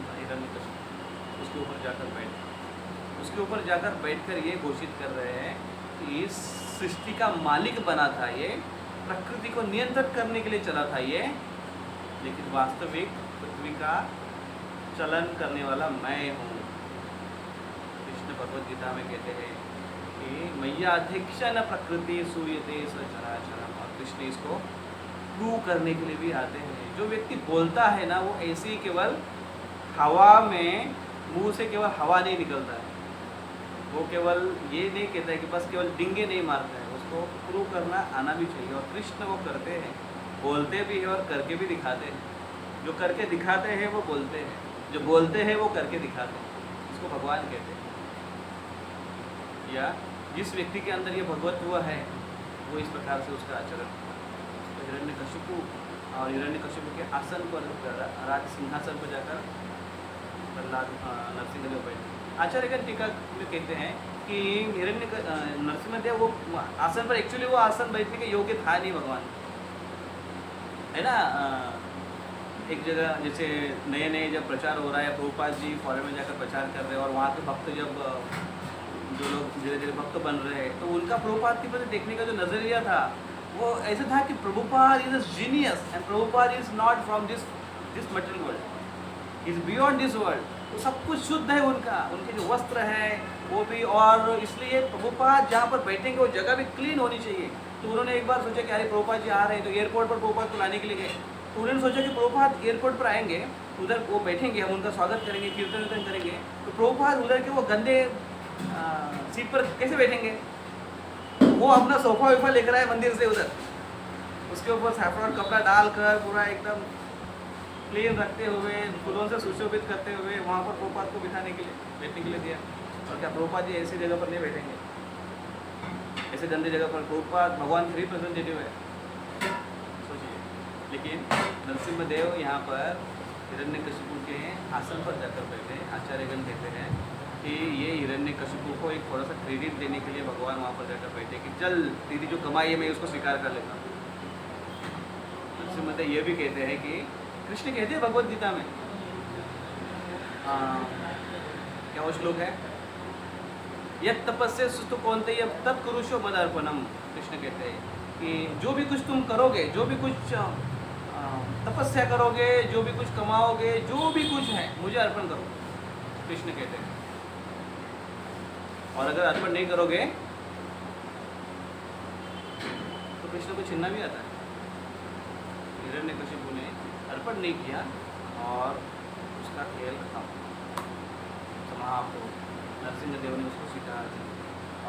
था हिरण्यकशिपु, उसके ऊपर जाकर बैठ, उसके ऊपर जाकर बैठकर ये घोषित कर रहे हैं कि इस सृष्टि का मालिक बना था ये, प्रकृति को नियंत्रित करने के लिए चला था ये, लेकिन वास्तविक पृथ्वी का चलन करने वाला मैं हूँ। कृष्ण भगवद गीता में कहते हैं कि मैया अध्यक्ष न प्रकृति सूयते स चराचरम। और कृष्ण इसको प्रूव करने के लिए भी आते हैं। जो व्यक्ति बोलता है ना, वो ऐसे ही केवल हवा में, मुंह से केवल हवा नहीं निकलता है, वो केवल ये नहीं कहता है कि बस केवल डिंगे नहीं मारता है, उसको प्रूव करना आना भी चाहिए। और कृष्ण वो करते हैं, बोलते भी है और करके भी दिखाते हैं। जो करके दिखाते हैं वो बोलते हैं, जो बोलते हैं वो करके दिखाते हैं। इसको भगवान कहते हैं। या जिस व्यक्ति के अंदर ये भगवत्व है, वो इस प्रकार से उसका आचरण। तो हिरण्यकशिपु और हिरण्यकशिपु के आसन पर, राज सिंहासन पर जाकर प्रहलाद नरसिंहदेव बैठे। आचार्यगण टीका में कहते हैं कि नरसिंहदेव वो आसन पर, एक्चुअली वो आसन बैठने के योग्य था नहीं भगवान, है ना। एक जगह जैसे नए नए जब प्रचार हो रहा है, प्रभुपाद जी फॉरेन में जाकर प्रचार कर रहे हैं, और वहाँ के भक्त जब जो लोग धीरे धीरे भक्त बन रहे हैं, तो उनका प्रभुपाद के प्रति देखने का जो नज़रिया था वो ऐसा था कि Prabhupada is a genius and Prabhupada is not from this material world, is beyond this world. तो सब कुछ शुद्ध है उनका, उनके जो वस्त्र है वो भी, और इसलिए प्रभुपाद जहाँ पर बैठेंगे वो जगह भी क्लीन होनी चाहिए। तो उन्होंने एक बार सोचा कि अरे प्रभुपाद जी आ रहे हैं, तो एयरपोर्ट पर प्रभुपाद को लाने के लिए गए। तो उन्होंने सोचा कि प्रभुपाद एयरपोर्ट पर आएंगे, उधर वो बैठेंगे, हम उनका स्वागत करेंगे, कीर्तन वीर्तन करेंगे। तो प्रभुपाद उधर के वो गंदे सीट पर कैसे बैठेंगे? वो अपना सोफा वोफा लेकर आए मंदिर से उधर, उसके ऊपर सैफरॉन कपड़ा डालकर पूरा एकदम क्लीन रखते हुए, फूलों से सुशोभित करते हुए वहाँ पर प्रभुपाद को बिठाने के लिए, बैठने के लिए दिया। और क्या प्रभुपाद जी ऐसी जगह पर नहीं बैठेंगे, ऐसे गंदे जगह पर? प्रभुपाद भगवान के रिप्रेजेंटेटिव है, सोचिए। लेकिन नरसिंहदेव यहाँ पर हिरण्यकशिपु के आसन पर जाकर बैठे। आचार्यगण कहते हैं कि ये हिरण्यकशिपु को एक थोड़ा सा क्रेडिट देने के लिए भगवान वहाँ पर जाकर बैठे कि चल दीदी जो कमाई है मैं उसको स्वीकार कर लेता हूँ। नरसिंहदेव ये भी कहते हैं कि कृष्ण कहते हैं भगवद गीता में, क्या वो श्लोक है, यत् तपस्या सुस्तु कौन्तेय तत्कुरुषो मदर्पणम। कृष्ण कहते हैं कि जो भी कुछ तुम करोगे, जो भी कुछ तपस्या करोगे, जो भी कुछ कमाओगे, जो भी कुछ है मुझे अर्पण करो, कृष्ण कहते हैं। और अगर अर्पण नहीं करोगे तो कृष्ण को छीनना भी आता है। हिरण्यकशिपु ने अर्पण नहीं किया और उसका खेल खत्म, समाप्त हो। नरसिंह देव ने उसको सिखाया था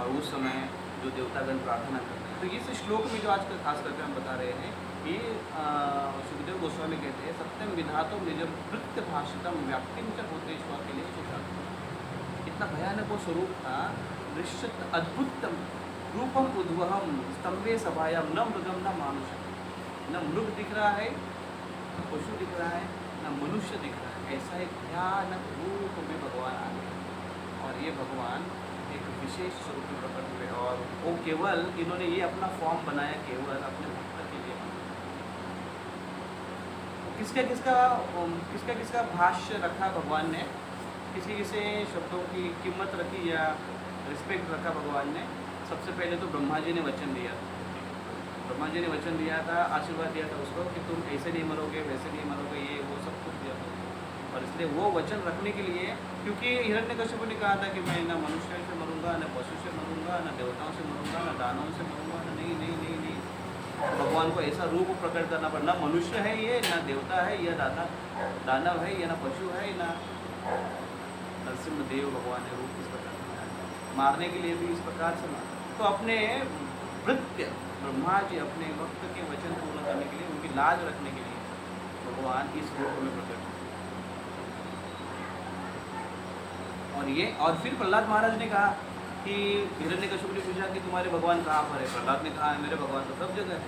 और उस समय जो देवतागण प्रार्थना करते हैं। तो इस श्लोक में जो आज का खास करके हम बता रहे हैं कि सुखदेव गोस्वामी कहते हैं सत्यम विधातो निज वृत्त भाषितम व्याप्तिम च भूतेषु अखिलेषु शांति। इतना भयानक वो स्वरूप था, निश्चित अद्भुतम रूपम उद्वहम स्तंभे सभायाम न मृगम न मानुषम। न मृग दिख रहा है, न पशु दिख रहा है, न मनुष्य दिख रहा है। ऐसा एक भयानक रूप में भगवान आ गए और ये भगवान एक विशेष स्वरूप में प्रकट हुए और वो केवल इन्होंने ये अपना फॉर्म बनाया केवल अपने भक्त के लिए। किसका किसका भाष्य रखा भगवान ने, किसी किसी शब्दों की कीमत रखी या रिस्पेक्ट रखा भगवान ने। सबसे पहले तो ब्रह्मा जी ने वचन दिया। ब्रह्मा जी ने वचन दिया था, आशीर्वाद दिया था उसको कि तुम ऐसे नहीं मरोगे, वैसे नहीं मरोगे, ये वो सब कुछ दिया था। और इसलिए वो वचन रखने के लिए, क्योंकि हिरण्यकशिपु ने कहा था कि मैं न मनुष्य से मरूंगा, न पशु से मरूंगा, न देवताओं से मरूंगा, न दानवों से मरूंगा, न नहीं नहीं नहीं नहीं। भगवान को ऐसा रूप प्रकट करना पड़ा, न मनुष्य है ये, न देवता है या दानव है या न पशु है, न नरसिंह देव भगवान ने रूप इस प्रकार से मारने के लिए भी इस प्रकार से मारा। तो अपने वृत्य ब्रह्मा जी अपने भक्त के वचन पूर्ण करने के लिए, उनकी लाज रखने के लिए भगवान इस रूप में प्रकट। और फिर प्रहलाद महाराज ने कहा कि हिरण्यकशिपु ने पूछा कि तुम्हारे भगवान कहाँ पर है। प्रहलाद ने कहा मेरे भगवान तो सब जगह है।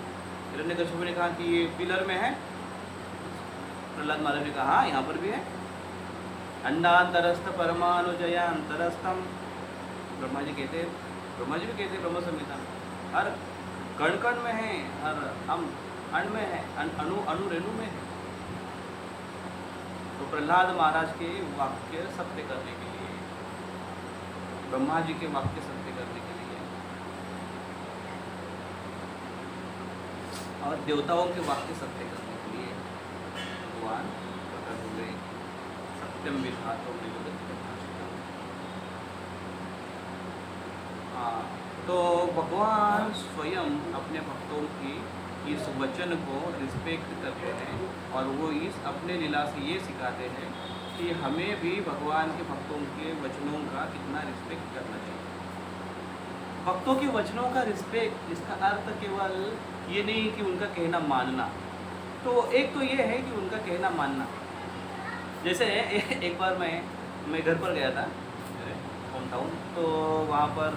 हिरण्यकशिपु ने कहा कि ये पिलर में है। प्रहलाद महाराज ने कहा हाँ यहाँ पर भी है। अंडांतरस्थ परमाणुजया अंतरस्थम। ब्रह्मा जी भी कहते ब्रह्म संहिता हर कण कण में है, हर अण में है, अणु रेणु में है। तो प्रहलाद महाराज के वाक्य सत्य करने के लिए, ब्रह्मा जी के वाक्य सत्य करने के लिए और देवताओं के वाक्य सत्य करने के लिए भगवान प्रकट हुए। सत्यम विधातो तो भगवान स्वयं अपने भक्तों की इस वचन को रिस्पेक्ट करते हैं और वो इस अपने लीला से ये सिखाते हैं कि हमें भी भगवान के भक्तों के वचनों का कितना रिस्पेक्ट करना चाहिए। भक्तों के वचनों का रिस्पेक्ट, इसका अर्थ केवल ये नहीं कि उनका कहना मानना। तो एक तो ये है कि उनका कहना मानना। जैसे एक बार मैं घर पर गया था मेरे होम टाउन, तो वहाँ पर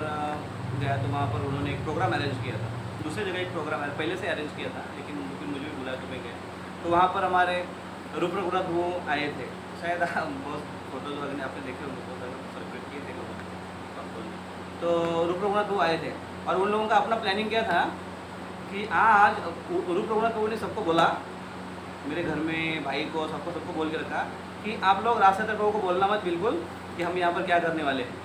गया तो वहाँ पर उन्होंने एक प्रोग्राम अरेंज किया था। दूसरी जगह एक प्रोग्राम पहले से अरेंज किया था, लेकिन मुझे भी बुला के मैं गया। तो वहाँ पर हमारे रूप रघुनाथ वो आए थे, शायद बहुत फोटोज वगैरह आपने देखे होंगे, बहुत ज़्यादा सेलिब्रेट किए थे लोगों। तो रूप रघुनाथ वो आए थे और उन लोगों का अपना प्लानिंग क्या था कि आज रूप रघुनाथ ने सबको बोला, मेरे घर में भाई को सबको बोल के रखा कि आप लोग रास्ते तक को बोलना मत बिल्कुल कि हम यहाँ पर क्या करने वाले हैं।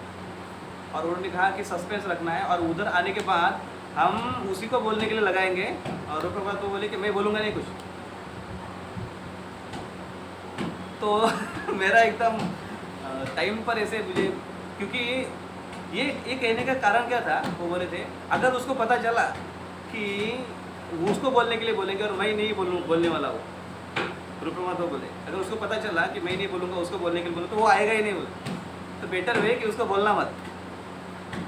और उन्होंने कहा कि सस्पेंस रखना है और उधर आने के बाद हम उसी को बोलने के लिए लगाएंगे। और रूप रघुनाथ को बोले कि मैं बोलूँगा नहीं कुछ। तो मेरा एकदम टाइम पर ऐसे मुझे, क्योंकि ये कहने का कारण क्या था, वो बोले थे अगर उसको पता चला कि उसको बोलने के लिए बोलेंगे और मैं नहीं बोलने वाला हूँ, रूप रघुनाथ बोले अगर उसको पता चला कि मैं नहीं बोलूँगा, उसको बोलने के लिए बोलूँ तो वो आएगा ही नहीं बोले, तो बेटर है कि उसको बोलना मत।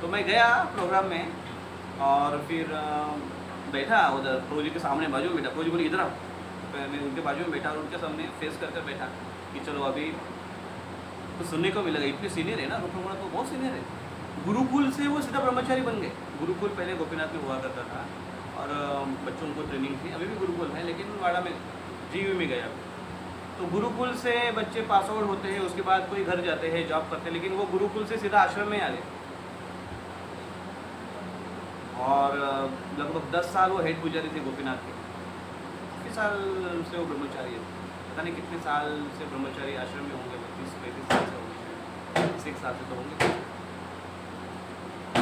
तो मैं गया प्रोग्राम में और फिर बैठा उधर प्रोजी के सामने बाजू में बैठा। प्रोजी बोली इधर आओ, तो मैं उनके बाजू में बैठा और उनके सामने फेस कर बैठा कि चलो अभी तो सुनने को मिलेगा। इतने सीनियर है ना रूप रघुनाथ, तो बहुत सीनियर है। गुरुकुल से वो सीधा ब्रह्मचारी बन गए। गुरुकुल पहले गोपीनाथ में हुआ करता था और बच्चों को ट्रेनिंग थी, अभी भी गुरुकुल है लेकिन वाड़ा में जीवी में गया। तो गुरुकुल से बच्चे पास आउट होते हैं, उसके बाद कोई घर जाते हैं, जॉब करते हैं, लेकिन वो गुरुकुल से सीधा आश्रम में आ गए। और लगभग 10 साल वो हेड पुजारी थे गोपीनाथ के। कितने साल से वो ब्रह्मचारी है, पता नहीं कितने साल से ब्रह्मचारी आश्रम में होंगे, 30-35 साल से होंगे, 6 साल से तो होंगे।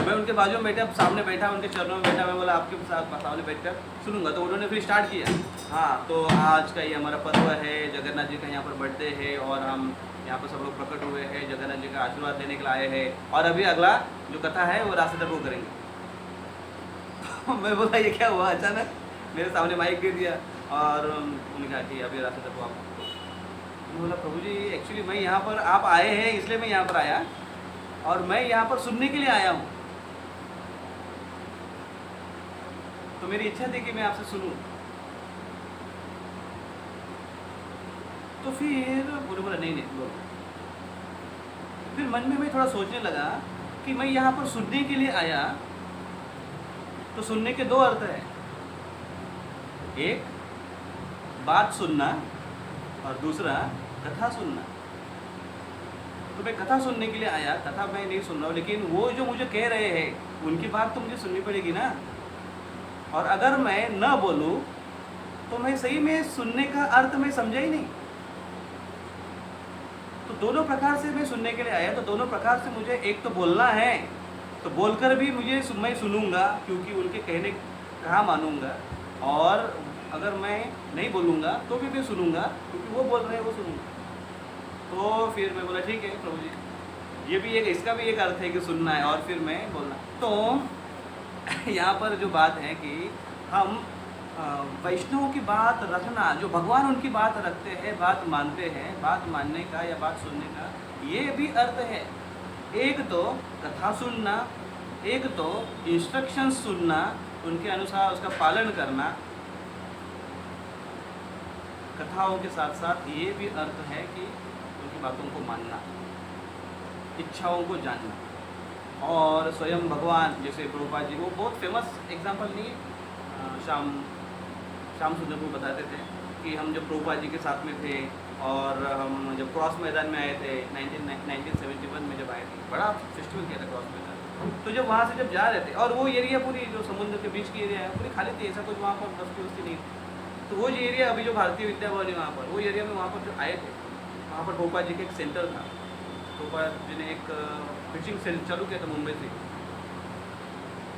मैं उनके बाजू में बैठा, सामने बैठा, उनके चरणों में बैठा। मैं बोला आपके साथ सामने बैठ कर सुनूंगा। तो उन्होंने फिर स्टार्ट किया, हाँ तो आज का ये हमारा पर्व है, जगन्नाथ जी का यहाँ पर बर्थडे है और हम यहाँ पर सब लोग प्रकट हुए हैं, जगन्नाथ जी का आशीर्वाद देने के लिए आए हैं। और अभी अगला जो कथा है वो रास्ते तक वो करेंगे। मैं बोला ये क्या हुआ अचानक, मेरे सामने माइक दे दिया और उन्होंने कहा कि अभी रात तक आप। मैं बोला प्रभु जी एक्चुअली मैं यहाँ पर, आप आए हैं इसलिए मैं यहाँ पर आया और मैं यहाँ पर सुनने के लिए आया हूँ, तो मेरी इच्छा थी कि मैं आपसे सुनूं। तो फिर बोला नहीं नहीं बोलो। फिर मन में मैं थोड़ा सोचने लगा कि मैं यहाँ पर सुनने के लिए आया, तो सुनने के दो अर्थ हैं, एक बात सुनना और दूसरा कथा सुनना। तो मैं कथा सुनने के लिए आया, कथा मैं नहीं सुन रहा हूँ, लेकिन वो जो मुझे कह रहे हैं उनकी बात तो मुझे सुननी पड़ेगी ना। और अगर मैं न बोलूँ तो मैं सही में सुनने का अर्थ मैं समझा ही नहीं। तो दोनों प्रकार से मैं सुनने के लिए आया, तो दोनों प्रकार से मुझे एक तो बोलना है, तो बोलकर भी मैं सुनूंगा क्योंकि उनके कहने कहाँ मानूंगा, और अगर मैं नहीं बोलूँगा तो भी मैं सुनूंगा क्योंकि वो बोल रहे हैं वो सुनूंगा। तो फिर मैं बोला ठीक है प्रभु जी, ये भी एक, इसका भी एक अर्थ है कि सुनना है और फिर मैं बोलना। तो यहाँ पर जो बात है कि हम वैष्णवों की बात रखना, जो भगवान उनकी बात रखते हैं, बात मानते हैं, बात मानने का या बात सुनने का ये भी अर्थ है। एक तो कथा सुनना, एक तो इंस्ट्रक्शंस सुनना, उनके अनुसार उसका पालन करना। कथाओं के साथ साथ ये भी अर्थ है कि उनकी बातों को मानना, इच्छाओं को जानना। और स्वयं भगवान, जैसे प्रभुपाद जी, वो बहुत फेमस एग्जाम्पल नहीं, श्याम सुंदर को बताते थे कि हम जब प्रभुपाद जी के साथ में थे और हम जब क्रॉस मैदान में आए थे 1971 में जब आए थे, बड़ा फेस्टिवल किया था क्रॉस मैदान। तो जब वहाँ से जब जा रहे थे और वो एरिया पूरी जो समुद्र के बीच की एरिया है पूरी खाली थी, ऐसा कुछ वहाँ पर बस्ती वस्ती नहीं थी। तो वो जो एरिया अभी जो भारतीय विद्या भवन है वहाँ पर, वो एरिया में वहाँ पर जो आए थे, वहाँ पर प्रभुपाद जी का एक सेंटर था। प्रभुपाद जी ने एक फिशिंग सेंटर चालू किया था मुंबई से।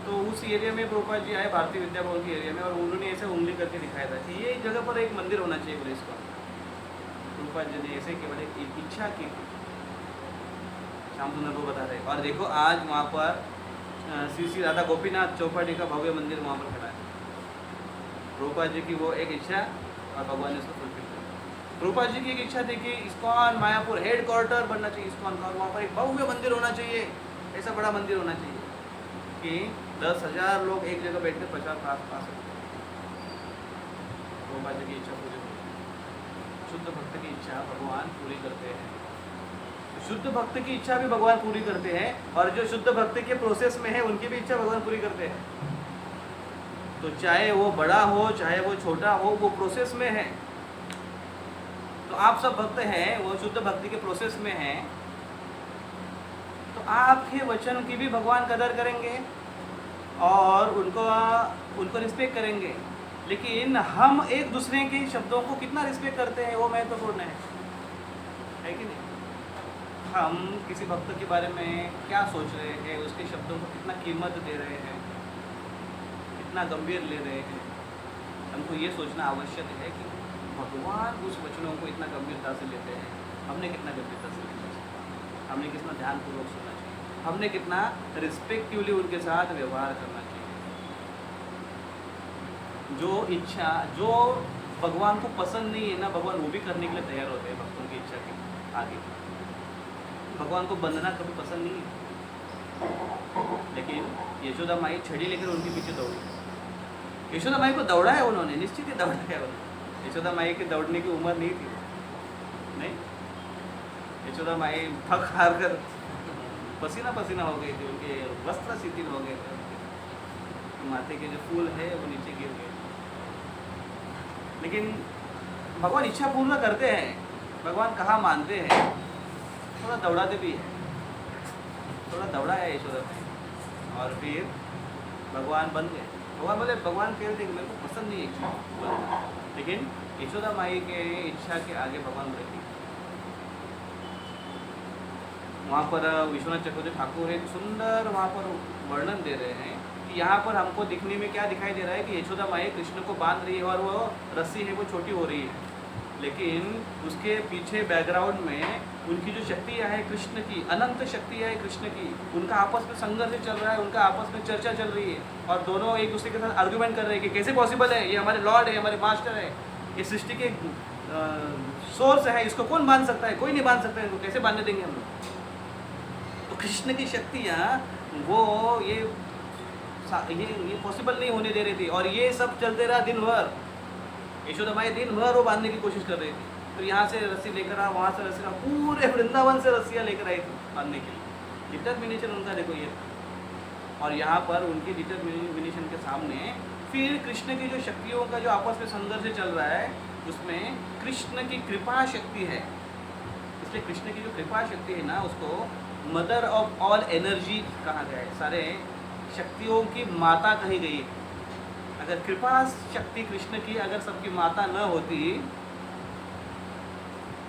तो उस एरिया में प्रभुपाद जी आए, भारतीय विद्या भवन के एरिया में, और उन्होंने ऐसे उंगली करके दिखाया था कि ये जगह पर एक मंदिर होना चाहिए बोले इसको। प्रभुपाद जी ने ऐसे केवल एक इच्छा की, श्याम सुंदर को बता रहे। और देखो आज वहाँ पर श्री श्री राधा गोपीनाथ चौपाटी का भव्य मंदिर वहाँ पर खड़ा है। प्रभुपाद जी की वो एक इच्छा और भगवान ने उसको फुलफिल किया। प्रभुपाद जी की एक इच्छा थी कि इस्कॉन मायापुर हेड क्वार्टर बनना चाहिए इस्कॉन का, और वहाँ पर एक भव्य मंदिर होना चाहिए, ऐसा बड़ा मंदिर होना चाहिए कि 10,000 लोग एक जगह बैठकर प्रसाद पा सकते। प्रभुपाद जी की इच्छा पूरी होती। शुद्ध भक्त की इच्छा भगवान पूरी करते हैं। शुद्ध भक्त की इच्छा भी भगवान पूरी करते हैं, और जो शुद्ध भक्त के प्रोसेस में है उनकी भी इच्छा भगवान पूरी करते हैं। तो चाहे वो बड़ा हो चाहे वो छोटा हो, वो प्रोसेस में है। तो आप सब भक्त हैं, वो शुद्ध भक्ति के प्रोसेस में हैं, तो आपके वचन की भी भगवान कदर करेंगे और उनको रिस्पेक्ट करेंगे। लेकिन हम एक दूसरे के शब्दों को कितना रिस्पेक्ट करते हैं वो महत्वपूर्ण है कि नहीं। हम किसी भक्त के बारे में क्या सोच रहे हैं, उसके शब्दों को कितना कीमत दे रहे हैं, कितना गंभीर ले रहे हैं, हमको ये सोचना आवश्यक है कि भगवान उस वचनों को इतना गंभीरता से लेते हैं, हमने कितना गंभीरता से लेना चाहिए, हमने कितना ध्यानपूर्वक सुनना चाहिए, हमने कितना रिस्पेक्टिवली उनके साथ व्यवहार करना चाहिए। जो इच्छा जो भगवान को पसंद नहीं है ना, भगवान वो भी करने के लिए तैयार होते हैं भक्तों की इच्छा के आगे। भगवान को बंधना कभी पसंद नहीं है, लेकिन यशोदा माई छड़ी लेकर उनके पीछे दौड़ी। यशोदा माई को दौड़ा है उन्होंने, निश्चित ही दौड़ा है उन्होंने। यशोदा माई की दौड़ने की उम्र नहीं थी, नहीं। यशोदा माई थक हार कर पसीना पसीना हो गई थी, उनके वस्त्र शिथिल हो गए थे, माथे के जो फूल है वो नीचे गिर गए। लेकिन भगवान इच्छा पूर्ण करते हैं, भगवान कहाँ मानते हैं, थोड़ा दौड़ाते भी है, थोड़ा दौड़ा है यशोदा माई, और फिर भगवान बन गए। भगवान बोले, भगवान कह रहे मेरे को पसंद नहीं है इच्छा, लेकिन यशोदा माई के इच्छा के आगे भगवान बोले। वहाँ पर विश्वनाथ चक्रवर्ती ठाकुर एक सुंदर वहाँ पर वर्णन दे रहे हैं कि यहाँ पर हमको दिखने में क्या दिखाई दे रहा है कि यशोदा माई कृष्ण को बांध रही है और वो रस्सी है वो छोटी हो रही है, लेकिन उसके पीछे बैकग्राउंड में उनकी जो शक्तियाँ है कृष्ण की, अनंत शक्तियाँ है कृष्ण की, उनका आपस में संघर्ष चल रहा है, उनका आपस में चर्चा चल रही है और दोनों एक दूसरे के साथ आर्गूमेंट कर रहे हैं कि कैसे पॉसिबल है, ये हमारे लॉर्ड है, हमारे मास्टर है, ये सृष्टि के सोर्स है, इसको कौन बांध सकता है, कोई नहीं बांध सकता है, इनको कैसे बांधने देंगे हम लोग। तो कृष्ण की शक्तियाँ वो ये पॉसिबल नहीं होने दे रही थी और ये सब चलते रहा दिन भर। यशोदा माई दिन भर वो बांधने की कोशिश कर रही थी, तो यहाँ से रस्सी लेकर आ, वहाँ से रस्सी, पूरे वृंदावन से रस्सियाँ लेकर आई थी बांधने के लिए। डिटर्मिनेशन उनका देखो ये था। और यहाँ पर उनकी डिटर्मिनेशन के सामने फिर कृष्ण की जो शक्तियों का जो आपस में संघर्ष चल रहा है, उसमें कृष्ण की कृपा शक्ति है। इसलिए कृष्ण की जो कृपा शक्ति है ना, उसको मदर ऑफ ऑल एनर्जी कहा गया है, सारे शक्तियों की माता कही गई है। अगर कृपा शक्ति कृष्ण की अगर सबकी माता न होती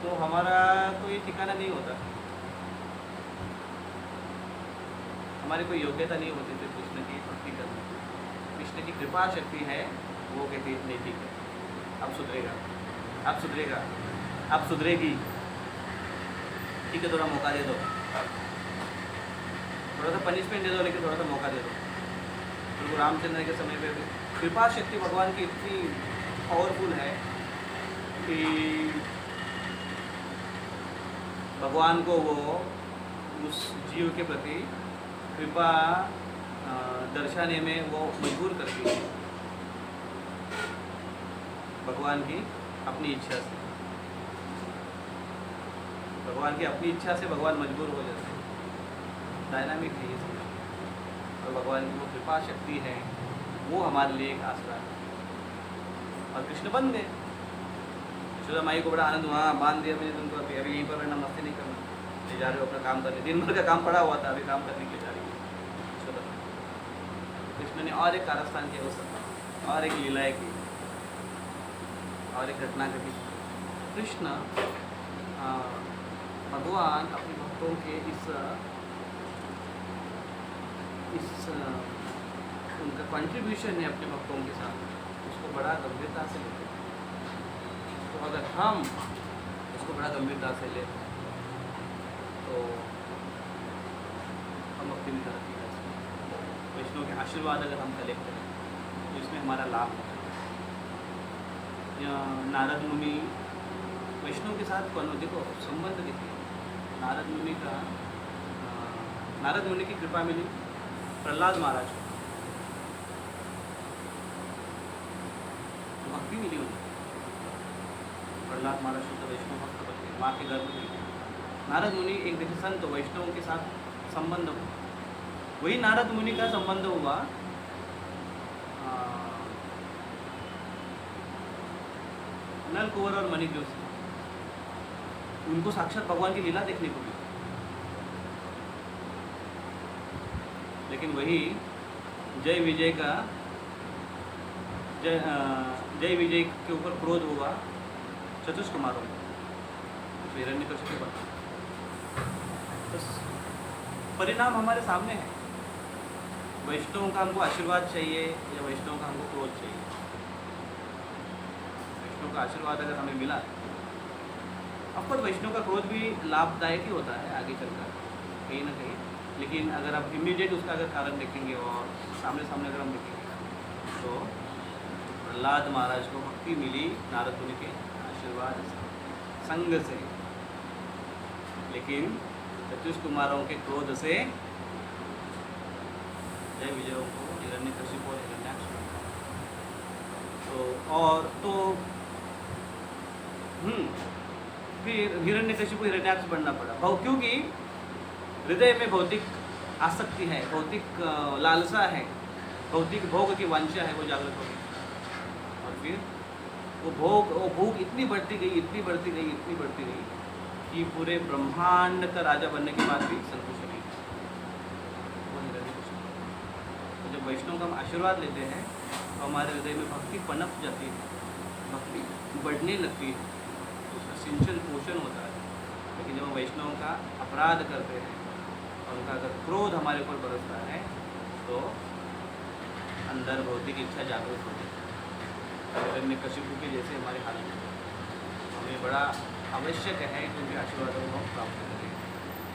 तो हमारा कोई ठिकाना नहीं होता, हमारी कोई योग्यता नहीं होती थी कृष्ण की भक्ति करने की। कृष्ण की कृपा शक्ति है, वो कहती नहीं ठीक है, अब सुधरेगा, अब सुधरेगा, अब सुधरेगी, ठीक है थोड़ा मौका दे दो, थोड़ा सा पनिशमेंट दे दो, लेकिन थोड़ा सा मौका दे दो। तो रामचंद्र के समय पे कृपा शक्ति भगवान की इतनी पावरफुल है कि भगवान को वो उस जीव के प्रति कृपा दर्शाने में वो मजबूर करती है, भगवान की अपनी इच्छा से। भगवान की अपनी इच्छा से भगवान मजबूर हो जाते हैं, डायनामिक है ये सब। और भगवान की वो कृपा शक्ति है, वो हमारे लिए एक आसरा है। और कृष्ण बन गए, यशोदा माई को बड़ा आनंद, वहाँ बांध दिया मैंने तुमको, अभी यहीं पर रहना, मस्ती नहीं करना, ले जा रहे हो अपना काम करने, दिन भर का काम पड़ा हुआ था, अभी काम करने के लिए जा रही है यशोदा। कृष्ण ने और एक कारस्थान किया उस समय, और एक लीलाएँ की, और एक घटना घटी। कृष्ण भगवान अपने भक्तों के इस उनका कंट्रीब्यूशन है अपने भक्तों के साथ, उसको बड़ा गंभीरता से लेते हैं। तो अगर हम उसको बड़ा गंभीरता से ले तो हम अपनी तरक्की कर सकते हैं। वैष्णव के आशीर्वाद अगर हम कलेक्ट करें तो इसमें हमारा लाभ होता है। नारद मुनि वैष्णव के साथ कौन, देखो संबंध देखिए, नारद मुनि की कृपा मिली प्रहलाद महाराज को, भक्ति मिली उन्हें। प्रहलाद महाराज शुद्ध वैष्णव भक्त बने, माँ के गर्भ में। नारद मुनि एक देखिए संत वैष्णव के साथ संबंध हुआ, वही नारद मुनि का संबंध हुआ नल कुंवर और मणिग्रीव से। उनको साक्षात भगवान की लीला देखने को मिली। लेकिन वही जय विजय के ऊपर क्रोध हुआ चतुष्कुमारों में, हिरण्यकशिपु पर। तो परिणाम हमारे सामने है। वैष्णव का हमको आशीर्वाद चाहिए या वैष्णव का हमको क्रोध चाहिए? वैष्णव का आशीर्वाद अगर हमें मिला, ऑफकोर्स वैष्णव का क्रोध भी लाभदायक ही होता है आगे चलकर कहीं ना कहीं, लेकिन अगर आप इमीडिएट उसका अगर कारण देखेंगे और सामने सामने अगर हम देखेंगे तो प्रहलाद महाराज को भक्ति मिली नारद मुनि के आशीर्वाद संग से, लेकिन चतुष्कुमारों के क्रोध से जय विजय को हिरण्यकशिपु और हिरण्याक्ष फिर हिरण्यकशिपु हिरण्याक्ष बनना पड़ा, क्योंकि हृदय में भौतिक आसक्ति है, भौतिक लालसा है, भौतिक भोग की वांछा है, वो जागृत हो गई। और फिर वो भूख इतनी बढ़ती गई कि पूरे ब्रह्मांड का राजा बनने के बाद भी संतुष्ट नहीं। वो हिरण्यकशिपु। तो जब वैष्णव का हम आशीर्वाद लेते हैं तो हमारे हृदय में भक्ति पनप जाती है, भक्ति बढ़ने लगती है, उसका सिंचन पोषण होता है। लेकिन जब हम वैष्णव का अपराध करते हैं और उनका अगर क्रोध हमारे ऊपर बरसता है तो अंदर भौतिक इच्छा जागृत होती है, हिरण्यकशिपु के जैसे हमारे हालत में ये बड़ा आवश्यक है कि उनके आशीर्वादों को प्राप्त करें।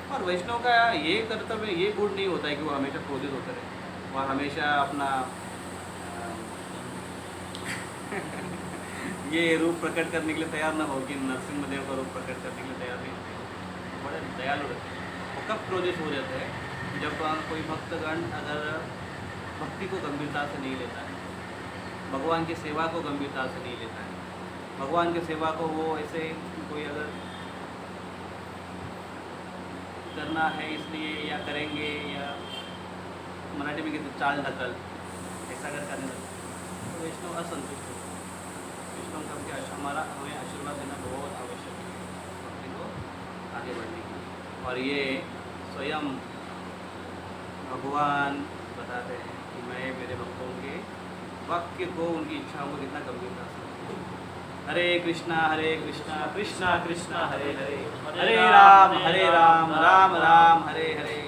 और वैष्णव का ये कर्तव्य, ये गुण नहीं होता है कि वो हमेशा क्रोधित होते रहे और हमेशा अपना ये रूप प्रकट करने के लिए तैयार ना हो कि नरसिंहदेव का रूप प्रकट करने के लिए तैयार नहीं होते। बड़े दयालु रहते हैं। वो कब क्रोधित हो जाते हैं? जब कोई भक्तगण अगर भक्ति को गंभीरता से नहीं लेता है, भगवान की सेवा को गंभीरता से नहीं लेता है, भगवान की सेवा को वो ऐसे कोई अगर करना है इसलिए या करेंगे, या मराठी में कहते चाल ढकल, ऐसा अगर करने लगते तो वैष्णव असंतुष्ट हो। वैष्णव सबके हमारा हमें आशीर्वाद देना बहुत आवश्यक है भक्ति को आगे बढ़ने की। और ये स्वयं भगवान बताते हैं कि मैं मेरे भक्तों के वाक्य को, उनकी इच्छाओं को कितना गंभीरता से। हरे कृष्णा कृष्णा कृष्णा हरे हरे, हरे राम राम राम हरे हरे।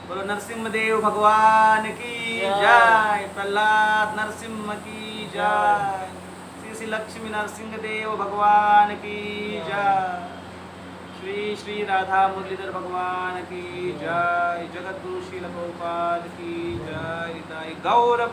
बोलो नरसिंहदेव भगवान की जय, प्रहलाद नरसिंह की जय, श्री श्री लक्ष्मी नरसिंहदेव भगवान की जय, श्री श्री राधा मुरलीधर भगवान की जय, जगत गुरु श्रील प्रभुपाद की जय, गौर